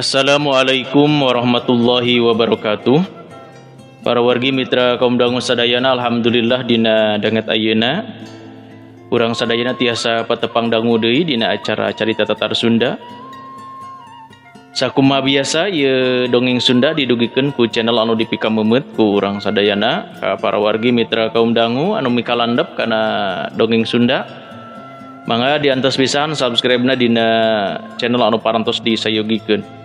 Assalamualaikum warahmatullahi wabarakatuh. Para wargi mitra kaum dangu sadayana, alhamdulillah dina danget ayeuna urang sadayana tiasa patepang dangu deui dina acara carita Tatar Sunda. Sakumaha biasa ieu dongeng Sunda didugikeun ku channel anu dipikamemet ku urang sadayana. Ka para wargi mitra kaum dangu anu mikalandep kana dongeng Sunda, mangga diantos pisan subscribe-na dina channel anu parantos disayogikeun.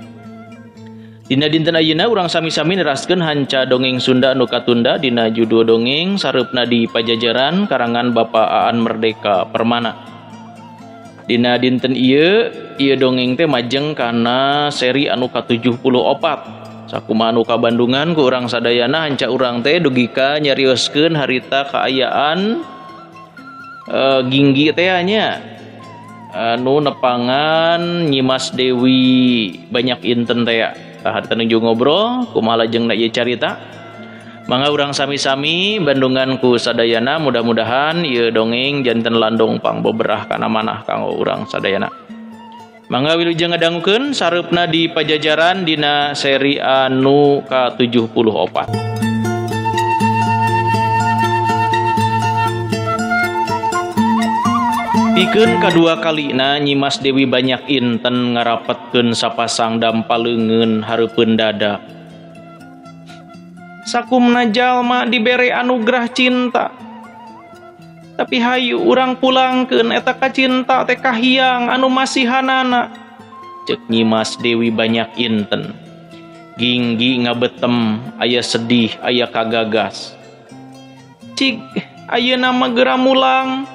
Dina dinten ayeuna urang sami-sami neraskeun hanca dongeng Sunda anu katunda dina judul dongeng Sareupna di Pajajaran karangan Bapak Aan Merdeka Permana. Dina dinten ieu dongeng teh majeng kana seri anu ka-74. Sakumaha anu kabandungan ku urang sadayana hanca urang teh dugi ka nyarioskeun harita kaayaan Ginggi teh nya anu nepangan Nyimas Dewi Banyak Inten teh. Harta nuju ngobrol kumaha lajengna ieu carita, mangga urang sami-sami bandungan ku sadayana, mudah-mudahan ieu dongeng janten landong pangboberah kana manah kanggo urang sadayana. Mangga wilujeng ngadangukeun Sareupna di Pajajaran dina seri anu ka-74. Pikeun kadua kalina Nyimas Dewi Banyak Inten ngarapetkeun sapasang dampaleungeun hareupeun dada. Sakumna jalma dibere anugerah cinta, tapi hayu urang pulangkeun eta kacinta teh kahiang anu masihanana, ceuk Nyimas Dewi Banyak Inten. Ginggi ngabetem, aya sedih, aya kagagas. Cik ayeuna mah geura mulang,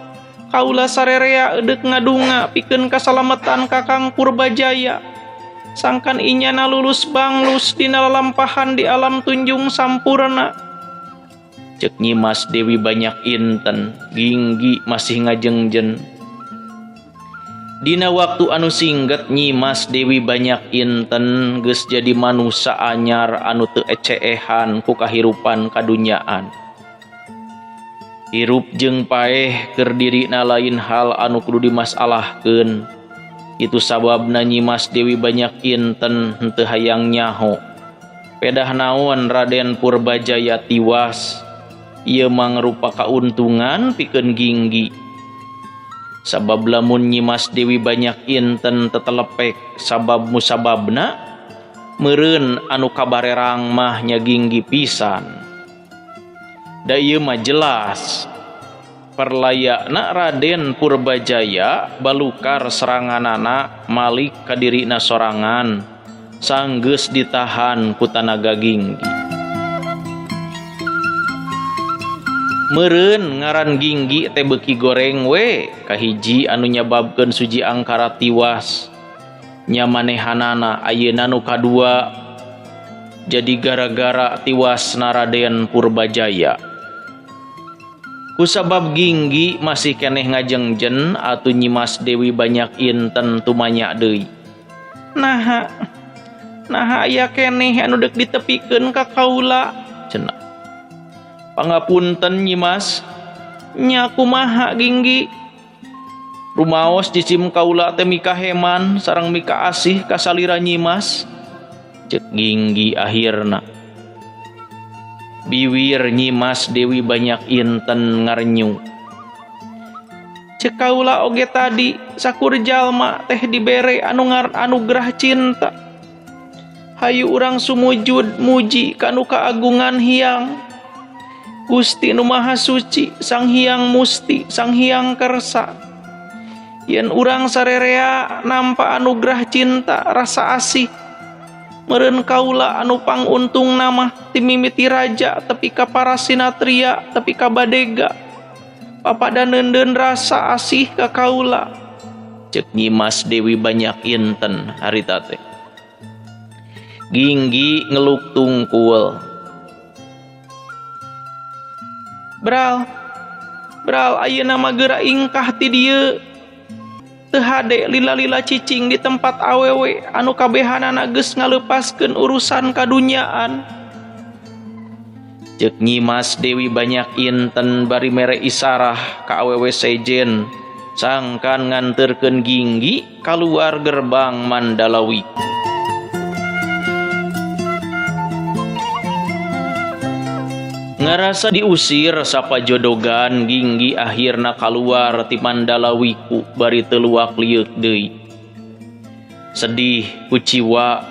kaula sarerea eudeuh ngadunga pikeun kasalametan Kakang Purbajaya. Sangkan inyana lulus banglus dina lalampahan di alam tunjung sampurna. Ceuk Nyimas Dewi Banyak Inten. Ginggi masih ngajengjen. Dina waktu anu singget Nyimas Dewi Banyak Inten geus jadi manusa anyar anu teu eceehan ku kahirupan kadunyaan. Hirup jeung paeh keur dirina lain hal anu kudu dimasalahkeun. Itu sababna Nyimas Dewi Banyak Inten henteu hayang nyaho. Pedah naon Raden Purbajaya tiwas, ieu mangrupa kauntungan pikeun Ginggi. Sabab lamun Nyimas Dewi Banyak Inten tetelepek sabab musababna, meureun anu kabarerang mah nya Ginggi pisan. Da ieu mah jelas perlayakna Raden Purbajaya balukar seranganana malik ka dirina sorangan sanggeus ditahan ku tanaga Ginggi. Meureun ngaran Ginggi teh beuki goreng we, kahiji anu nyababkeun Suji Angkara tiwas nya manehanana, ayeuna nu kadua jadi gara-gara tiwasna Raden Purbajaya. Kusabab Ginggi masih keneh ngajengjen atuh Nyimas Dewi Banyak Inten tumanya deui. Naha aya keneh anu deuk ditepikeun ka kaula cenah. Pangapunten Nyimas, nya kumaha Ginggi? Rumaos cicim kaula teh mika heman sareng mika asih ka salira Nyimas, ceuk Ginggi akhirna. Biwir Nyimas Dewi Banyak Inten ngarenyu. Ceuk kaula oge tadi sakur jalma teh dibere anu anugerah cinta. Hayu urang sumujud muji kanu kaagungan Hyang Gusti Nu Maha Suci, Sang Hyang Musti, Sang Hyang Kersa. Yen urang sarerea nampa anugerah cinta rasa asih, meureun kaula anu panguntungna mah ti mimiti raja tepi ka para sinatria tepi ka badega papadaneuneun rasa asih ka kaula, ceuk Nyimas Dewi Banyak Inten harita teh. Ginggi ngeluk tungkul. Bral ayeuna mah geura ingkah ti dieu. Teu hade lila-lila cicing di tempat awewe anu kabehanana geus ngaleupaskeun urusan kadunyaan. Ceuk Nyimas Dewi Banyak Inten bari mere isarah ka awewe sejen sangkan nganterkeun Ginggi kaluar gerbang Mandalawi. Ngarasa diusir sapa jodogan Ginggi akhirna kaluar ti Mandalawiku bari teu luak liuk deui. Sedih kuciwa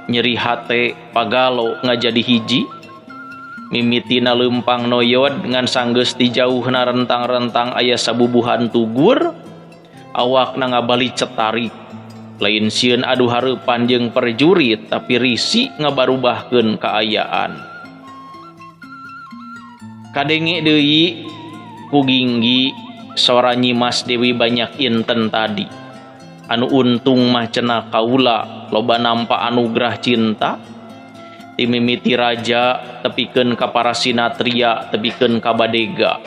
nyeri hate pagalo ngajadi hiji. Mimitina leumpang noyod ngan sanggeus ti jauhna rentang-rentang aya sabubuhan tugur. Awakna ngabali cetarik. Lain sieun adu hareupan jeung perjurit tapi risi ngabarubahkeun kaayaan. Kadenge deui ku Ginggi sora Nyimas Dewi Banyak Inten tadi. Anu untung mah cenah kaula loba nampa anugrah cinta. Ti mimiti raja tepikeun ka para sinatria tepikeun ka Badega.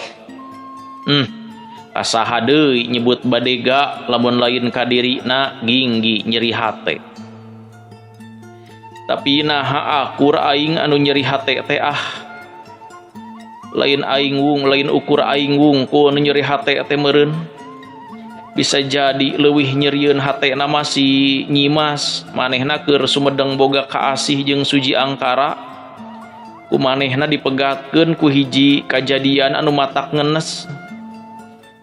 Kasaha deui nyebut Badega lamun lain ka dirina Ginggi nyeri hate. Tapi naha akur aing anu nyeri hate teh lain aing wung lain ukur aing wung ku anu nyeri hate teh meureun. Bisa jadi leuwih nyerieun hatena mah si Nyimas, manehna keur sumedeng boga kaasih jeung Suji Angkara. Ku manehna dipegatkeun ku hiji kajadian anu matak ngenes.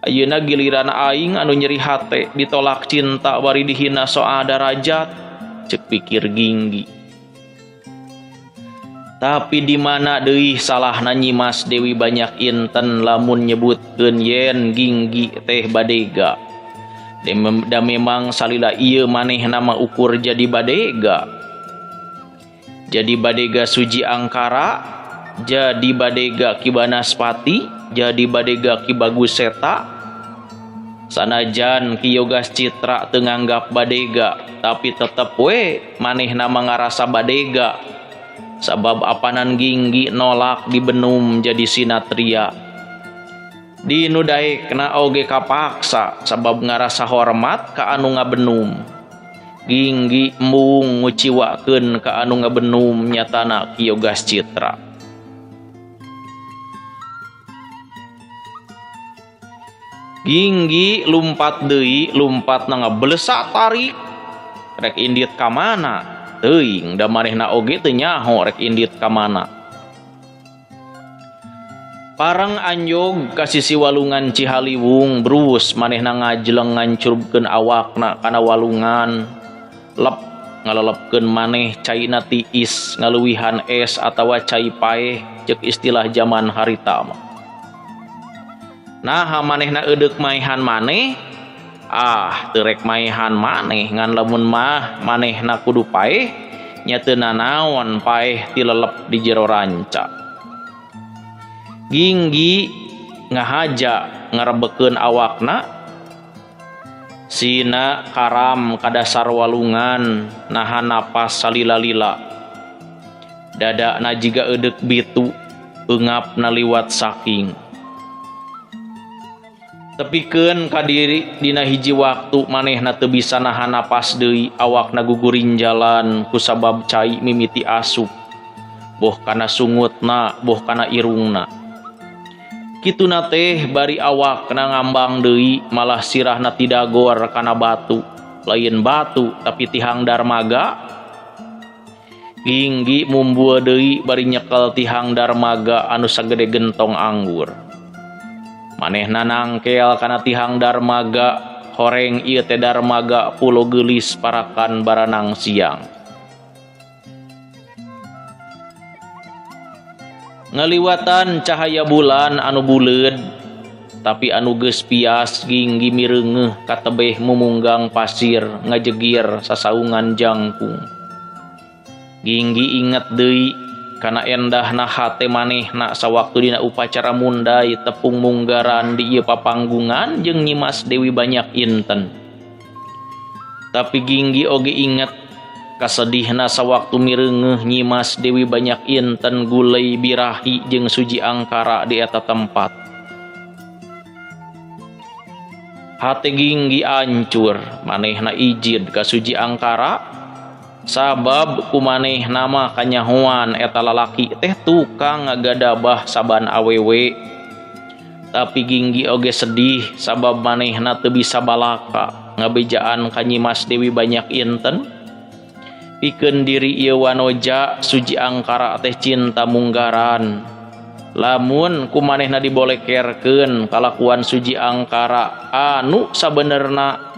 Ayeuna giliran aing anu nyeri hate ditolak cinta bari dihina soal darajat, ceuk pikir Ginggi. Tapi di mana deui salahna Nyimas Dewi Banyak Inten lamun nyebutkeun yen Ginggi teh Badega. Da memang salila ieu manehna mah ukur jadi Badega. Jadi Badega Suji Angkara, jadi Badega Ki Banaspati, jadi Badega Ki Bagus Seta. Sanajan Ki Yogas Citra teu nganggap Badega, tapi tetep we manehna mangarasa Badega. Sabab apanan Ginggi nolak dibenum jadi sinatria. Di nu daekna oge kapaksa sabab ngarasa hormat ka anu ngabenum. Ginggi embung nguciwakeun ka anu ngabenum nyatana Ki Yogas Citra. Ginggi lumpat deui, lumpat na ngabelesa tarik. Rek indit ka mana? Teuing da manehna oge teu nyaho rek indit ka mana. Parang anjog ka sisi walungan Cihaliwung brus manehna ngajleng ngancurupkeun awakna kana walungan. Lep ngalelepkeun maneh caina tiis ngaluwihan es atawa cai paeh ceuk istilah zaman harita mah. Nah manehna eudeuк maehan maneh. Teu rek maehan maneh ngan lamun mah manehna kudu paeh nya teu nanaon paeh ti lelep di jero ranca. Ginggi ngahaja ngarebekeun awakna. Sina karam ka dasar walungan nahan napas salila-lila. Dadana jiga eudeuк bitu eungapna liwat saking. Tepikeun ka diri dina hiji waktu manehna teu bisa nahan napas deui awakna guguring jalan ku sabab cai mimiti asup. Boh kana sungutna, boh kana irungna. Kituna teh bari awakna ngambang deui malah sirahna tidagor kana batu. Lain batu tapi tihang darmaga. Ginggi mumbua deui bari nyekel tihang darmaga anu sagede gentong anggur. Manehna nangkel kana tihang darmaga, horeng ieu teh darmaga pulo geulis parakan baranang siang. Ngaliwatan cahaya bulan anu buleud, tapi anu geus pias Ginggi mireungeuh ka tebeh mumunggang pasir ngajegir sasaungan jangkung. Ginggi inget deui kana endahna hate manehna sawaktu dina upacara mundai tepung munggaran di ieu papanggungan jeung Nyimas Dewi Banyak Inten. Tapi Ginggi oge inget kasedihna sawaktu mireungeuh Nyimas Dewi Banyak Inten gulei birahi jeung Suji Angkara di eta tempat. Hate Ginggi ancur, manehna ijid ka Suji Angkara sabab ku manehna mah kanyahoan eta lalaki teh tukang ngagadabah saban awewe. Tapi Ginggi oge sedih sabab manehna teu bisa balaka ngabejaan ka Nyimas Dewi Banyak Inten. Pikeun diri ieu wanoja Suji Angkara teh cinta munggaran. Lamun ku manehna dibolekerkeun kalakuan Suji Angkara anu sabenerna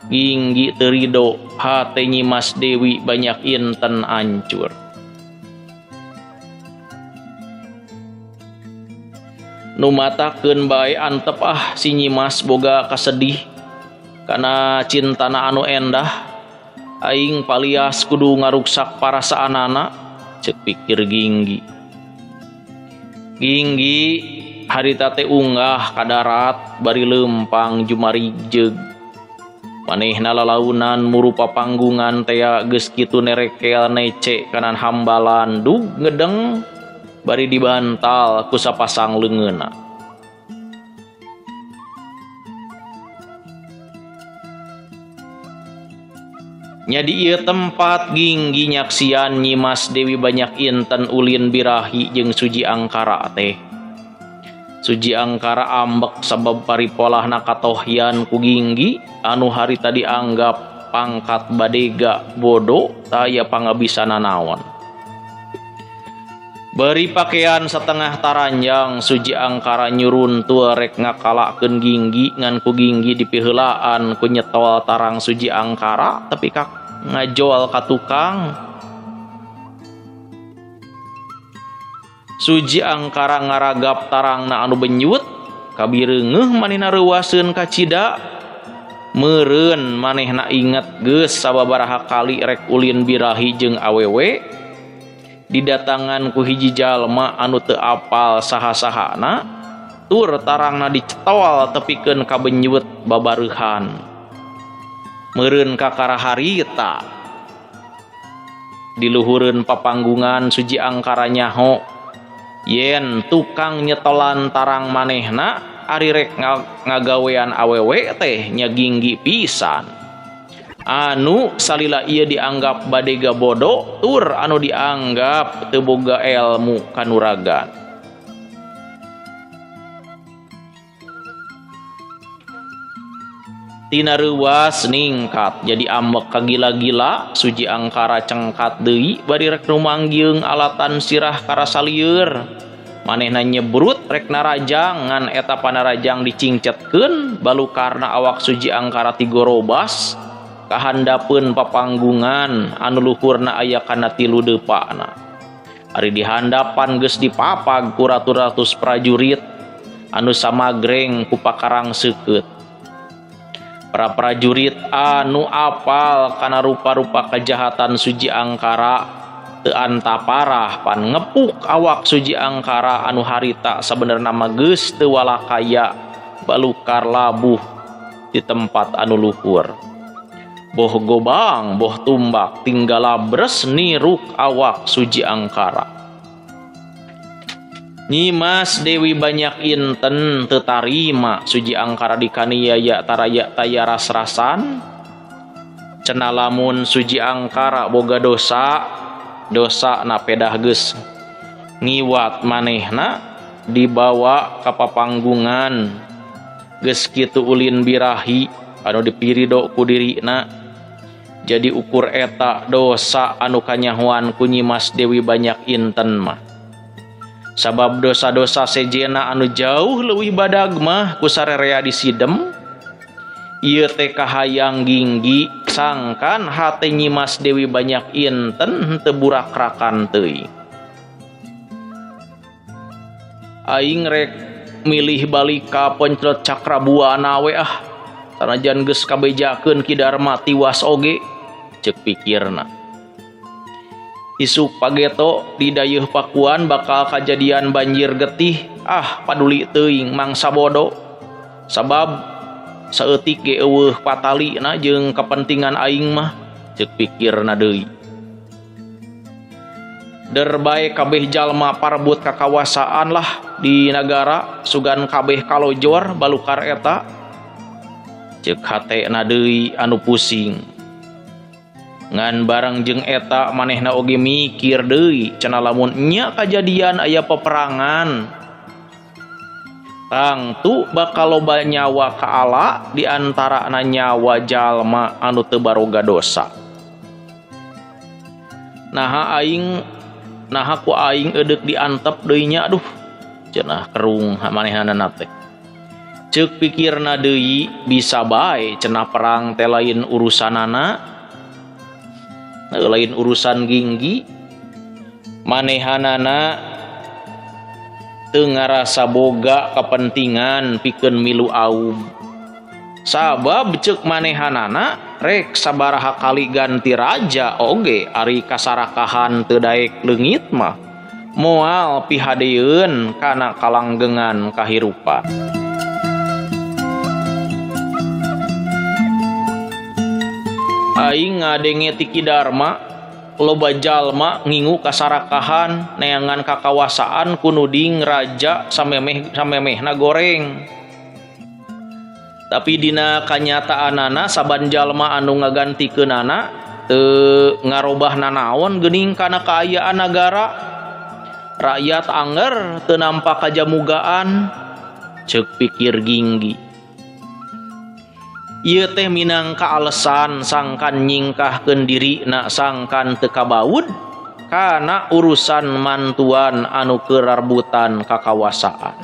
Ginggi teu ridho, hate Nyimas Dewi banyak inten ancur. Nu matakeun bae antep si Nyimas boga kasedih kana cintana anu endah. Aing palias kudu ngaruksak parasaanana, ceuk pikir Ginggi. Ginggi harita teh unggah ka darat bari leumpang jumarigjeg. Manehna lalaunan murupa panggungan tea geus kitu nerekel nece kanan hambalan dug ngedeng bari dibantal ku sapasang leungeunna. Nya di ieu tempat Ginggi nyaksian Nyimas Dewi banyak inten ulin birahi jeung Suji Angkara teh. Suji Angkara ambek sabab paripolahna katohyan ku Ginggi anu harita dianggap pangkat badega bodoh taya pangabisana naon. Bari pakaian setengah taranjang Suji Angkara nyuruntul rek ngakalakeun Ginggi ngan ku Ginggi dipiheulaan ku nyetol tarang Suji Angkara tapi kak ngajol ka tukang. Suji Angkara ngaragap tarangna anu benyut kabireungeuh manehna reuwaseun ka cida. Meureun manehna inget geus sababaraha kali rek ulin birahi jeung awewe didatangan ku hiji jalma anu teu apal saha-sahana tur tarangna dicetol tepikeun ka benyut babareuhan. Meureun kakara harita di luhureun papanggungan Suji Angkara nyaho yen tukang nyetolan tarang manehna ari rek ngagawean awewe teh nya Ginggi pisan. Anu salila ieu dianggap badega bodoh tur anu dianggap teu boga elmu kanuragan. Tina reuwas ningkat jadi ambek kagila-gila Suji Angkara cengkat deui bari rek rumanggeung alatan sirah karasa lieur. Manehna nyebrut rek narajang ngan eta panarajang dicingcetkeun balukarna awak Suji Angkara tigorobas kahandapeun papanggungan anu luhurna aya kana 3 deupana. Ari di handapan geus dipapag ku ratus-ratus prajurit anu samagreng ku pakarang seukeut. Para prajurit anu apal kana rupa-rupa kejahatan Suji Angkara teu anta parah pan ngepuk awak Suji Angkara anu harita sabenerna mah geus teu walakaya balukar labuh di tempat anu luhur. Boh gobang boh tumbak tinggal labres niruk awak Suji Angkara. Nyimas Dewi banyak inten teu tarima Suji Angkara dikaniaya taraya taya ras-rasan. Cenah lamun Suji Angkara boga dosa na pedah geus ngiwat manehna dibawa ka papanggungan geus kitu ulin birahi anu dipirido ku dirina. Jadi ukur eta dosa anu kanyahoan ku Nyimas Dewi banyak inten mah. Sabab dosa-dosa sejena anu jauh leuwih badag mah ku sarerea disidem. Ieu teh kahayang Ginggi sangkan hate Nyimas Dewi banyak inten henteu burakrakan teuing. Aing rek milih balik ka Ponclet Cakrabuana we sanajan geus kabejakeun Ki Darma tiwas oge ceuk pikirna. Isuk pageto di dayeuh Pakuan bakal kajadian banjir getih paduli teuing mangsa bodo sabab saeutik ge eueuh patalina jeung kepentingan aing mah ceuk pikirna deui. Der bae kabeh jalma parebut kakawasaan lah di nagara sugan kabeh kalojor balukar eta ceuk hatena deui anu pusing. Ngan barang jeung eta manehna oge mikir deui cenah lamun nya kajadian aya peperangan tangtu bakal loba nyawa kaala di antarana nyawa jalma anu teu baroga dosa. Naha ku aing edeuk diantep deui nya aduh cenah kerung manehanana teh. Ceuk pikirna deui bisa bae cenah perang teh lain urusanana, lain urusan Ginggi. Manehanana teu ngarasa boga kapentingan pikeun milu aum. Sabab ceuk manehanana rek sabaraha kali ganti raja oge ari kasarakahan teu daek leungit mah moal pihadeun kana kalanggengan kahirupan. Aing ngadenge ti Ki Darma loba jalma ngingu kasarakahan neangan kakawasaan kunuding raja samemehna goreng. Tapi dina kanyataanana saban jalma anu ngagantikeunana teu ngarobah nanaon geuning kana kaayaan nagara. Rakyat anger teu nampa kajamugaan, ceuk pikir Ginggi. Ieu teh minangka alesan sangkan nyingkahkeun dirina sangkan teu kabaud kana urusan mantuan anu keur rebutan kakawasaan.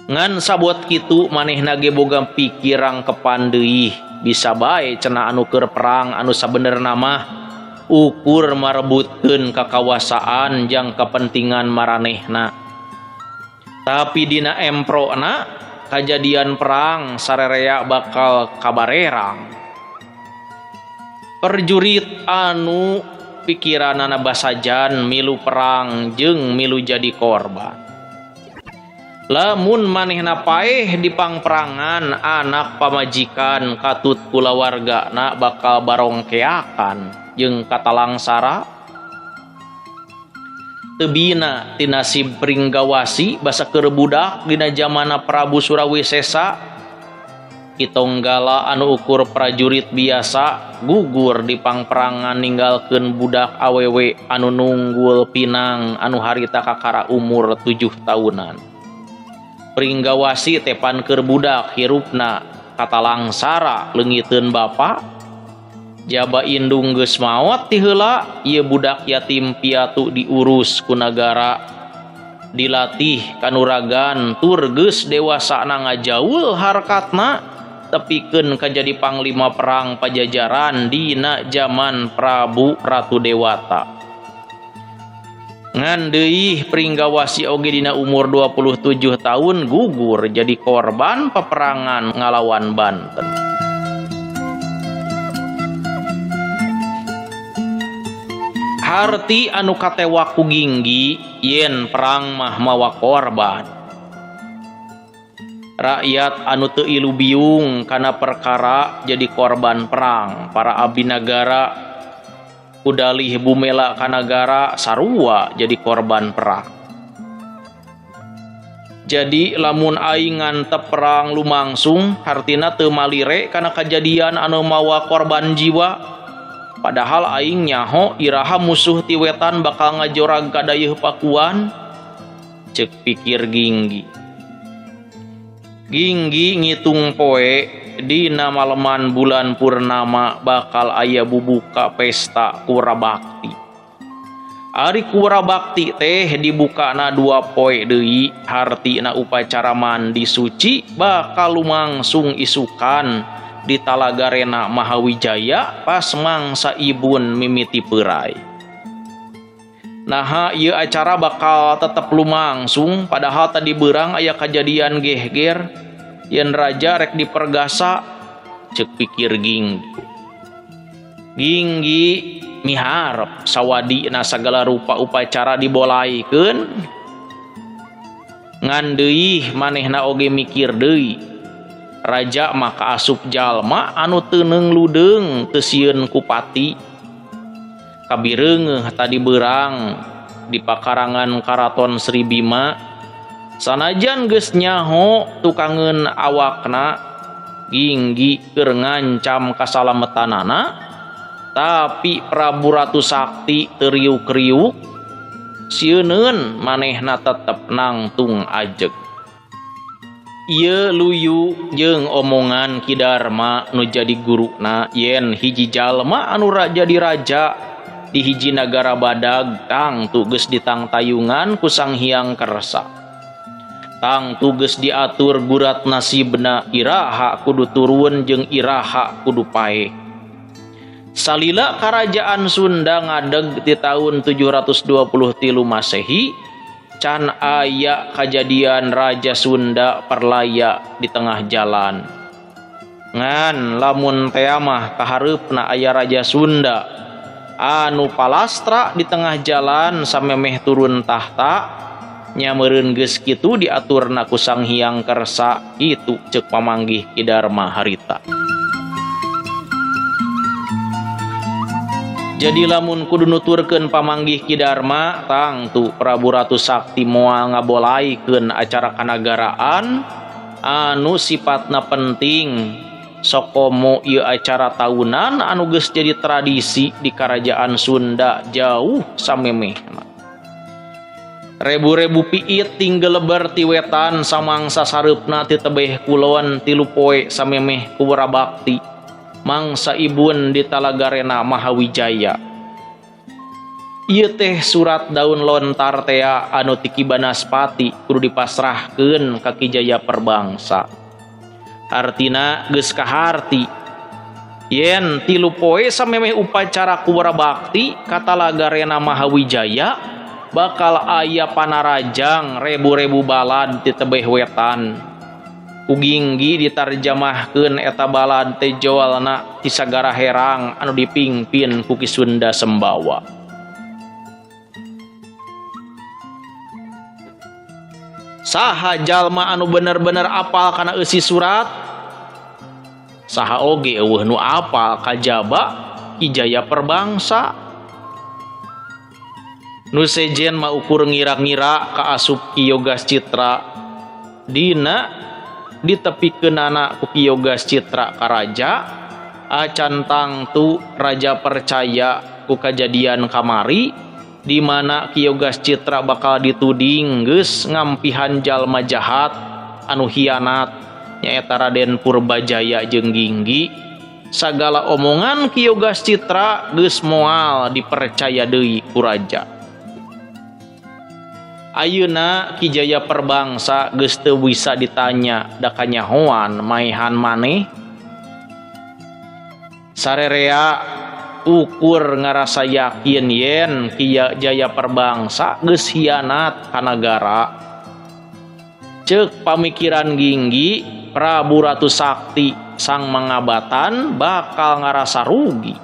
Ngan sabot kitu manehna ge boga pikirang kepan deui bisa bae cenah anu keur perang anu sabenerna mah ukur marebutkeun kakawasaan jang kepentingan maranehna. Tapi dina emprona kajadian perang sarerea bakal kabarerang. Perjurit anu pikiranana basajan milu perang jeung milu jadi korban. Lamun manehna paeh di pangperangan anak pamajikan katut kulawargana bakal barongkeakan jeung katalangsara. Tebina ti nasib Pringgawasi basa keur budak dina zamana Prabu Surawisesa. Kitonggala anu ukur prajurit biasa gugur di pangperangan ninggalkeun budak awewe anu nunggul pinang anu harita kakara umur 7 tahunan. Pringgawasi tepan keur budak hirupna katalangsara leungiteun bapa. Jaba indung geus maot ti heula ieu budak yatim piatu diurus ku nagara, dilatih kanuragan tur geus dewasana ngajaul harkatna tepikeun kajadi panglima perang Pajajaran dina zaman Prabu Ratu Dewata. Ngan deui Pringgawasi oge dina umur 27 tahun gugur jadi korban peperangan ngalawan Banten. Harti anu katewa ku Ginggi yen perang mah mawa korban. Rakyat anu teu ilu biung kana perkara jadi korban perang. Para abdi nagara kudalih bumela ka nagara sarua jadi korban perang. Jadi lamun aing ngantep perang lumangsung hartina teu malire kana kajadian anu mawa korban jiwa. Padahal aing nyaho iraha musuh ti wetan bakal ngajorag ka dayeuh pakuan, ceuk pikir Ginggi. Ginggi ngitung poe dina maleman bulan purnama bakal aya bubuka pesta kura bakti. Ari kura bakti teh dibukana 2 poe deui, hartina upacara mandi suci bakal lumangsung isukan di Talagarena Mahawijaya pas mangsa ibun mimiti peurai. Nah ieu acara bakal tetep lumangsung padahal tadi beurang aya kajadian gehger yen raja rek dipergasa, ceuk pikir Ginggi. Ginggi miharep sawadina sagala rupa upacara dibolaikeun. Ngan deui manehna oge mikir deui. Raja maka asup jalma anu teuneng ludeung teu sieun ku pati. Kabireungeuh tadi beurang di pakarangan Karaton Sri Bima sanajan geus nyaho tukangeun awakna Ginggi keur ngancam kasalametanana, tapi Prabu Ratu Sakti teu riuk-riuk sieuneun manehna tetep nangtung ajeg. Ieu luyu jeung omongan Ki Darma nu jadi guruna yen hiji jalma anu jadi raja di hiji nagara badag tang tugas ditang tayungan ku Sang Hyang Kersa. Tang tugas diatur gurat nasibna iraha kudu turun jeung iraha kudu pae. Salila Karajaan Sunda ngadeg di tahun 723 Masehi, can aya kajadian Raja Sunda perlaya di tengah jalan. Ngan lamun tea mah kahareupna aya Raja Sunda anu palastra di tengah jalan samemeh turun tahta, nya meureun geus kitu diaturna ku Sang Hyang Kersa, itu ceuk pamanggih Ki Darma harita. Jadi lamun kudu nuturkeun pamanggih Ki Darma, tang tu Prabu Ratu Sakti moal ngabolaikeun acara kanagaraan anu sipatna penting. Sokomo ieu acara tahunan anu geus jadi tradisi di Karajaan Sunda jauh samemehna. Rebu-rebu piit tinggal lebar ti wetan samangsa sareupna ti tebeh kulon 3 poe samemeh ku Wurabakti. Mangsa ibun di Talagarena Mahawijaya. Ieu teh surat daun lontar tea anu ti Ki Banaspati kudu dipasrahkeun ka Ki Jaya Perbangsa. Artina geus kaharti yen 3 poe samemeh upacara ku Wurabakti ka Talagarena Mahawijaya bakal aya panarajang rebu-rebu balad ti tebeh wetan. Uginggi ditarjamahkeun eta balad teh joalna ti sagara herang anu dipingpin ku Ki Sunda Sembawa. Saha jalma anu bener-bener apal kana eusi surat? Saha oge eueuh nu apal kajaba Ki Jaya Perbangsa? Nu sejen mah ukur ngira-ngira kaasup Ki Yogas Citra dina ditepikeunana ku Ki Yogas Citra ka raja, acan tangtu raja percaya ku kajadian kamari di mana Ki Yogas Citra bakal dituding geus ngampihan jalma jahat anu hianat nyaeta Raden Purbajaya jeung Ginggi. Sagala omongan Ki Yogas Citra geus moal dipercaya deui ku raja. Ayeuna Ki Jaya Perbangsa geus teu bisa ditanya da kanyahoan maehan maneh. Sarerea ukur ngarasa yakin yen Ki Jaya Perbangsa geus hianat ka nagara. Ceuk pamikiran Ginggi, Prabu Ratu Sakti sang mangabatan bakal ngarasa rugi.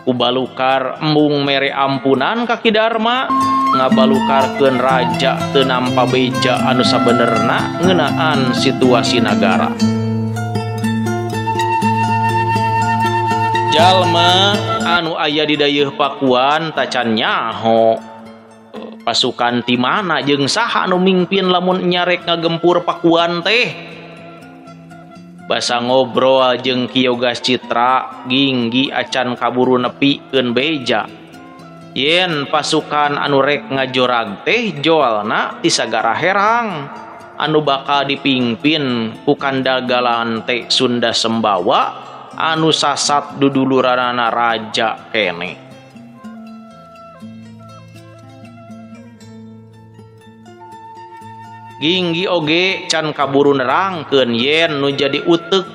Ubalukar embung mere ampunan ka Ki Darma, ngabalukarkeun raja teu nampa beja anu sabenerna ngeunaan situasi nagara. Jalma anu aya di dayeuh Pakuan tacan nyaho pasukan ti mana jeung saha anu mingpin lamun nyarek ngagempur Pakuan teh. Basa ngobrol jeung Ki Yogas Citra, Ginggi acan kaburu nepikeun beja yen pasukan anu rek ngajorag teh joalna ti sagara herang anu bakal dipingpin ku Kandagalan teh Sunda Sembawa anu sasat duduluranana raja kene. Ginggi oge can kaburu nerangkeun yen nu jadi uteuk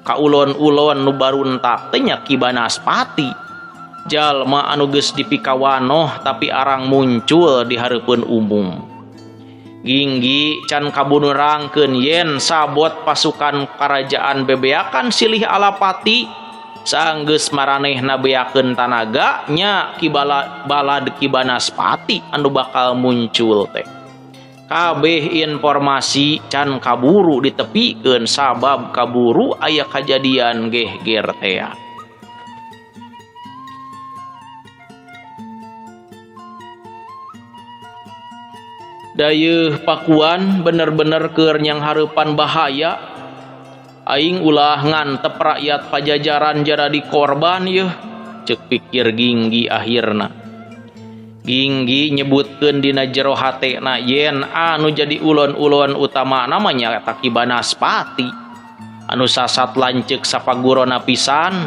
ka ulon-ulon nu baruntak teh nya Ki Banaspati, jalma anu geus dipikawanoh tapi arang muncul di hareupeun umum. Ginggi can kaburu nerangkeun yen sabot pasukan karajaan bebeakan silih Alapati sanggeus maranehna beakeun tanaga nya Ki balad Ki Banaspati anu bakal muncul teh. Kabeh informasi can kaburu ditepikeun sabab kaburu aya kajadian gehger tea. Dayeuh Pakuan bener-bener keur nyang hareupan bahaya. Aing ulah ngantep rakyat Pajajaran jadi korban yeuh, ceuk pikir Ginggi akhirna. Ginggi nyebutkeun dina jero hatena yen anu jadi ulon-ulon utama namanya eta Ki Banaspati anu sasat lanceuk sapagurona pisan.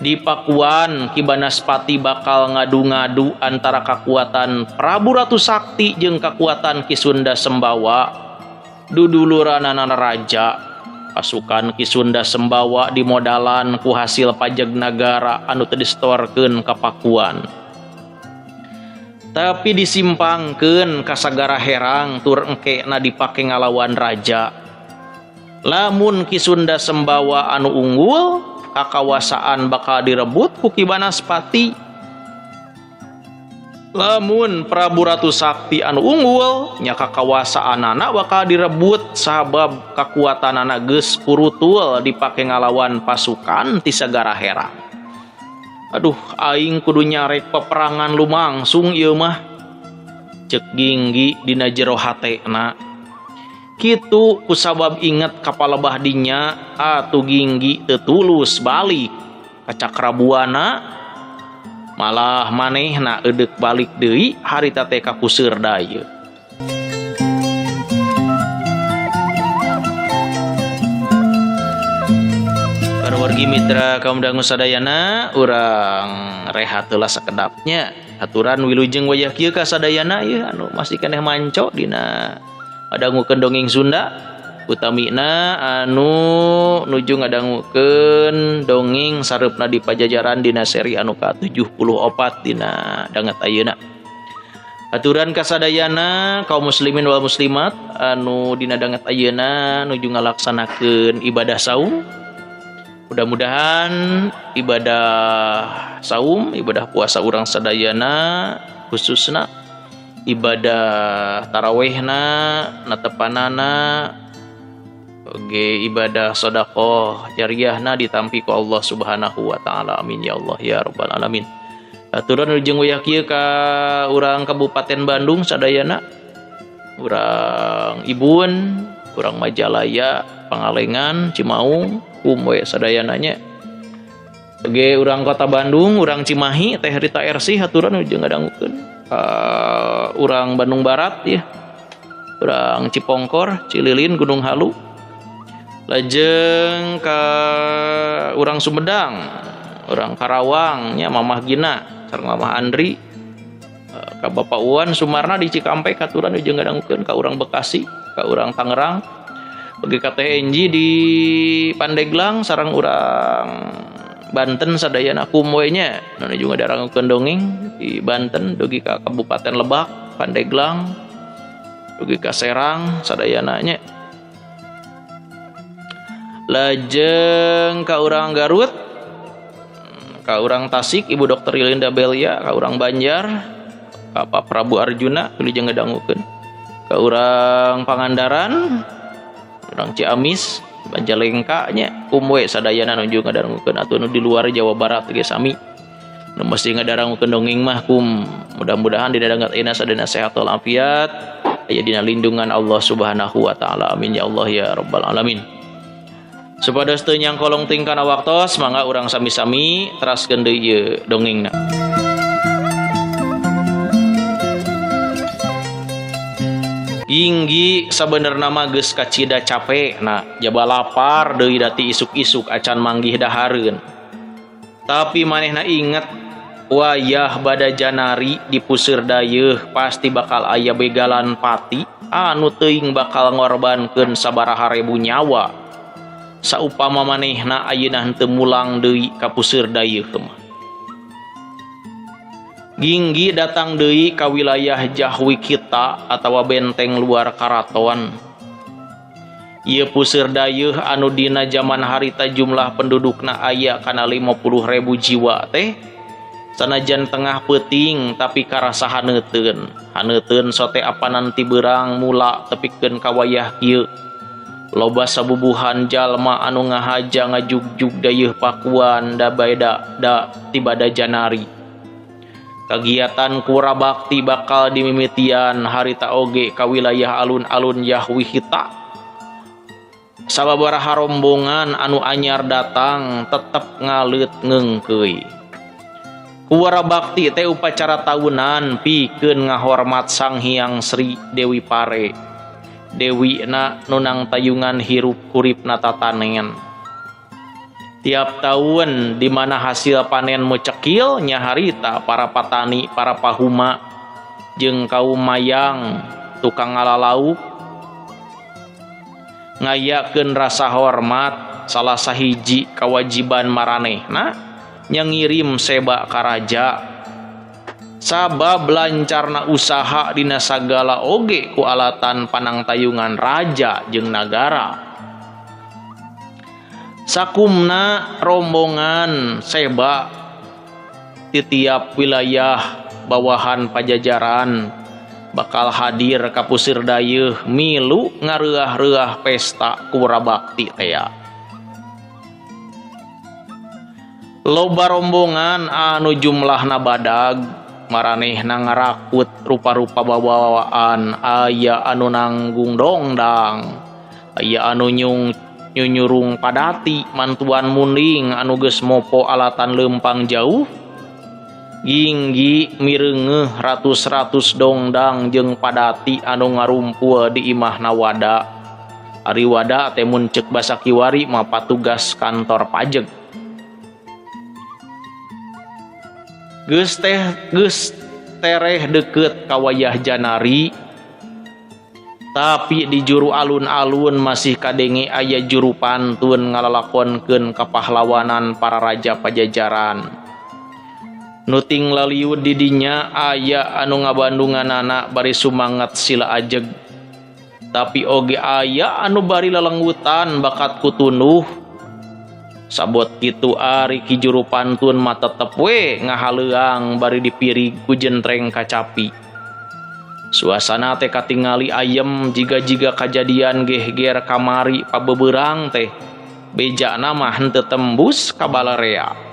Di Pakuan Ki Banaspati bakal ngadu-ngadu antara kekuatan Prabu Ratu Sakti jeung kekuatan Ki Sunda Sembawa. Duduluranana raja, pasukan Ki Sunda Sembawa dimodalan ku hasil pajak negara anu teu distorkeun ka Pakuan. Tapi disimpangkeun ka sagara herang tur engkena dipake ngalawan raja. Lamun Ki Sunda Sembawa anu unggul, kakawasaan bakal direbut ku Ki Banaspati. Lamun Prabu Ratu Sakti anu unggul, nya kakawasaanana bakal direbut sabab kakuatanana geus purutul dipake ngalawan pasukan ti sagara herang. Aduh, aing kudu nyarek peperangan lumangsung ieu mah, cek Ginggi dina jero hatena. Kitu kusabab inget kapalebah dinya atuh Ginggi teu tulus balik ka Cakrabuana, malah manehna eudek balik deui harita teh ka kuseur dayeuh. Wargi mitra kaum dangu sadayana, urang rehat heula sakedapnya. Aturan wilujeng wayah kieu ka sadayana ieu anu masih keneh manco dina ngadangukeun dongeng Sunda, utamina anu nuju ngadangukeun dongeng sareupna di Pajajaran dina seri anu ka-74 dina danget ayeuna. Aturan kasadayana kaum muslimin wal muslimat anu dina danget ayeuna nuju ngalaksanakeun ibadah saum. Mudah-mudahan ibadah saum, ibadah puasa urang sadayana, khususna ibadah tarawehna, natepanana, oge ibadah sedekah jariyahna ditampi ku Allah Subhanahu wa taala. Amin ya Allah ya rabbal alamin. Aturan ujung wayah kieu ka urang Kabupaten Bandung sadayana, urang Ibun, urang Majalaya, Pangalengan, Cimaung, we sadayananya. Oge urang Kota Bandung, urang Cimahi, teh Rita RC haturan ujung ngadangukeun. Urang Bandung Barat ya. Urang Cipongkor, Cililin, Gunung Halu. Lajeng ka urang Sumedang, urang Karawang nya Mamah Gina, sareng Mamah Andri. Ka Bapak Uwan Sumarna di Cikampek haturan ujung ngadangukeun, ka urang Bekasi, ka urang Tangerang. Bagi KTNJ di Pandeglang sarang urang Banten sadayana kumwe nya nu juga darangukeun dongeng di Banten dugi ka Kabupaten Lebak, Pandeglang, dugi ka Serang sadayana nya. Lajeng ka urang Garut, ka urang Tasik Ibu Dr. Ilinda Belia, ka urang Banjar, ka Pak Prabu Arjuna wilujeng ngadangukeun, ka urang Pangandaran, urang Ciamis, Majalengka nya kumwe sadayana nuju ngadangukeun. Atuh nu di luar Jawa Barat ge sami nu mesti ngadarangukeun dongeng mah kum mudah-mudahan dina dangat ayeuna sadana sehat wal afiat aya dina lindungan Allah Subhanahu wa taala. Amin ya Allah ya rabbal alamin. Supados teu nyangkolong ting kana waktos, mangga urang sami-sami teraskeun deui ieu dongengna. Ginggi sabenerna mah geus kacida capek, nah jaba lapar deui dati isuk-isuk acan manggih dahareun. Tapi manehna inget wayah bada janari di puseur dayeuh pasti bakal aya begalan pati anu teuing bakal ngorbankeun sabaraha ribu nyawa. Saupama manehna ayeuna henteu mulang deui ka puseur dayeuh mah. Ginggi datang deui ka wilayah Jahwi kita atawa benteng luar karaton. Ieu puseur dayeuh anu dina zaman harita jumlah pendudukna aya kana 50.000 jiwa teh. Sanajan tengah peuting tapi karasa haneuteun. Haneuteun sote apanan ti beurang mula tepikeun ka wayah kieu. Loba sabubuhan jalma anu ngahaja ngajugjug dayeuh Pakuan da baeda da tibada janari. Kagiatan kura bakti bakal dimimitian harita oge ka wilayah alun-alun Yahwi hita. Sababaraha rombongan anu anyar datang tetep ngaleut ngeungkeuy. Kura bakti teh upacara tahunan pikeun ngahormat Sang Hyang Sri Dewi Pare. Dewi na nunang tayungan hirup uripna tatanen. Tiap tahun di mana hasil panen mucekil nya harita para patani, para pahuma jeung kaum mayang tukang ngalalauk ngayakeun rasa hormat salah sahiji kewajiban maranehna nya ngirim seba ka raja sabab lancarna usaha dina sagala oge ku alatan panangtayungan raja jeung nagara. Sakumna rombongan seba di tiap wilayah bawahan Pajajaran bakal hadir ka pusir dayeuh milu ngareuah-reuah pesta kurabakti teh. Loba rombongan anu jumlahna badag maranehna ngarakut rupa-rupa bawaan, aya anu nanggung dongdang, aya anu nyunyurung padati mantuan munding anu geus mopo alatan lempang jauh, ginggi mireungeuh ratus-ratus dongdang jeung padati anu ngarumpul di imahna wada. Ari wada teh mun ceuk basa kiwari mah patugas kantor pajeg. Geus tereh deukeut ka wayah Janari, tapi di juru alun-alun masih kadenge aya juru pantun ngalalakonkeun kapahlawanan para raja Pajajaran. Nuting laliud di dinya aya anu ngabandunganana bari sumanget sila ajeg, tapi oge aya anu bari lelenggutan bakat kutunuh. Sabot kitu ari ki juru pantun mah tetep we ngahaleuang bari dipirig ku jentreng kacapi. Suasana teh katingali ayem jiga-jiga kajadian gehger kamari pabeberang teh bejana mah henteu tembus ka balarea.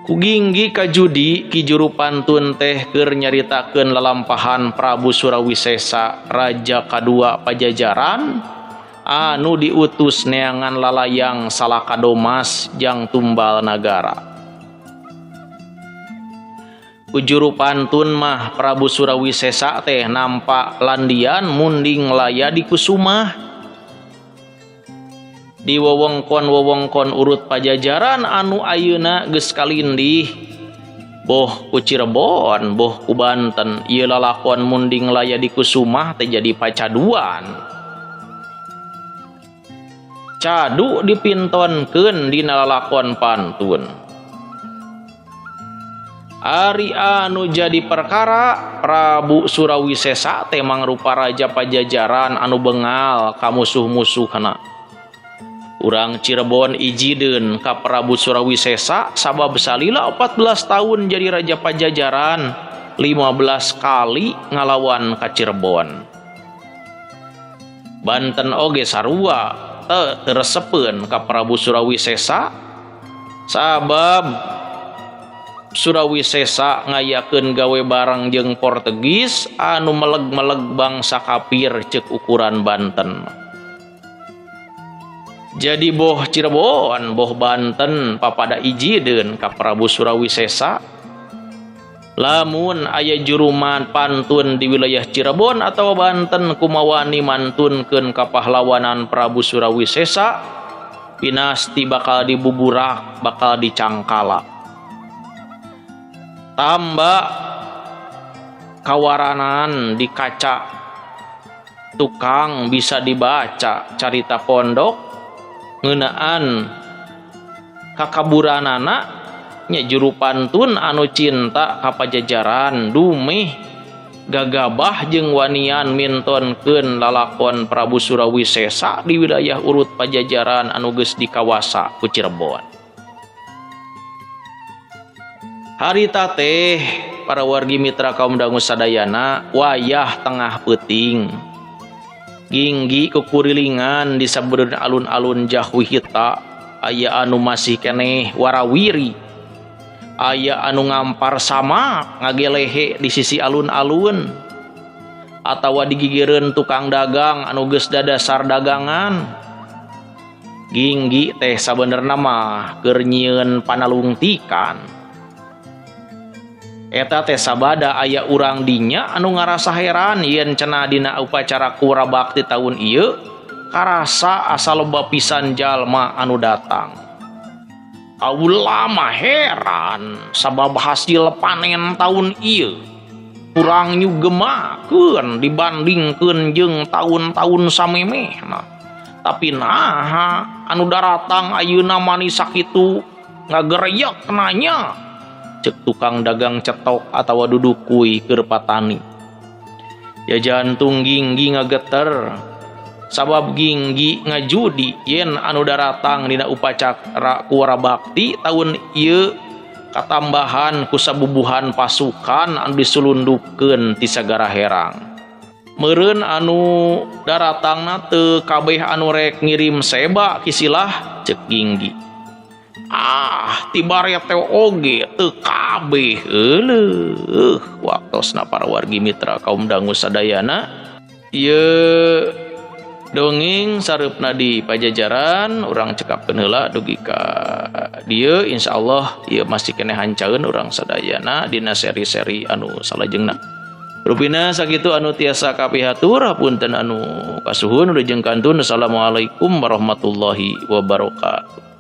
Kuginggi kajudi ki juru pantun teh keur nyaritakeun lalampahan Prabu Surawisesa raja kadua Pajajaran anu diutus neangan lalayang Salakadomas jang tumbal nagara. Juru pantun mah Prabu Surawisesa teh nampak landian munding laya di Kusumah. Di wewengkon urut Pajajaran anu ayeuna geus kalindih boh ku Cirebon, boh ku Banten, ieu lalakon munding laya di Kusumah teh jadi pacaduan. Cadu dipintonkeun dina lalakon pantun. Ari anu jadi perkara Prabu Surawisesa teh mangrupa raja Pajajaran anu bengal ka musuh-musuhna. Urang Cirebon ijideun ka Prabu Surawisesa sabab salila 14 tahun jadi raja Pajajaran, 15 kali ngalawan ka Cirebon. Banten oge sarua teu resepeun ka Prabu Surawisesa sabab Surawisesa ngayakeun gawe bareng jeung Portugis anu meleg-meleg bangsa kafir ceuk ukuran Banten. Jadi boh Cirebon, boh Banten papada ijideun ka Prabu Surawisesa. Lamun aya juru pantun di wilayah Cirebon atau Banten kumawani mantunkeun kapahlawanan Prabu Surawisesa, pinasti bakal dibuburak, bakal dicangkala. Tamba kawaranan di kaca tukang bisa dibaca carita pondok ngeunaan kakaburanana nya juru pantun anu cinta ka Pajajaran dumeh gagabah jeung wanian mintonkeun lalakon Prabu Surawisesa di wilayah urut Pajajaran anu geus dikawasa ku Cirebon. Harita teh para wargi mitra kaum dangu sadayana wayah tengah peuting. Ginggi kekurilingan di sabeudeuh alun-alun Jahwihita aya anu masih keneh warawiri, aya anu ngampar sama ngagelehe di sisi alun-alun atawa digigireun tukang dagang anu geus dadasar dagangan. Ginggi teh sabenerna mah keur nyieun panalungtikan. Eta teh sabada aya urang dinya anu ngarasa heran yen cenah dina upacara kura bakti tahun ieu karasa asa loba pisan jalma anu datang. Aula mah heran sabab hasil panen tahun ieu kurang nyugemakeun dibandingkeun jeung tahun-tahun samemehna. Tapi naha anu daratang ayeuna manis sakitu ngagereyek nanya. Cek tukang dagang cetok atawa duduk kuy keur patani. Ya jantung Ginggi ngageter sabab Ginggi ngajudi yen anu daratang dina upacara kura bakti tahun ieu katambahan ku sabubuhan pasukan anu disulundukeun ti sagara herang. Meureun anu daratangna teu kabeh anu rek ngirim seba kisilah cek Ginggi. Tibar ya teh oge teu kabeh heuleuh waktosna para wargi mitra kaum dangu sadayana. Ieu dongeng sareupna di Pajajaran urang cekapkeun heula dugi ka dieu insyaallah ieu masih keneh hancaeun urang sadayana dina seri-seri anu salajengna. Rupina sakitu anu tiasa kapihatur hapunten anu kasuhun wilujeng kantun. Assalamualaikum warahmatullahi wabarakatuh.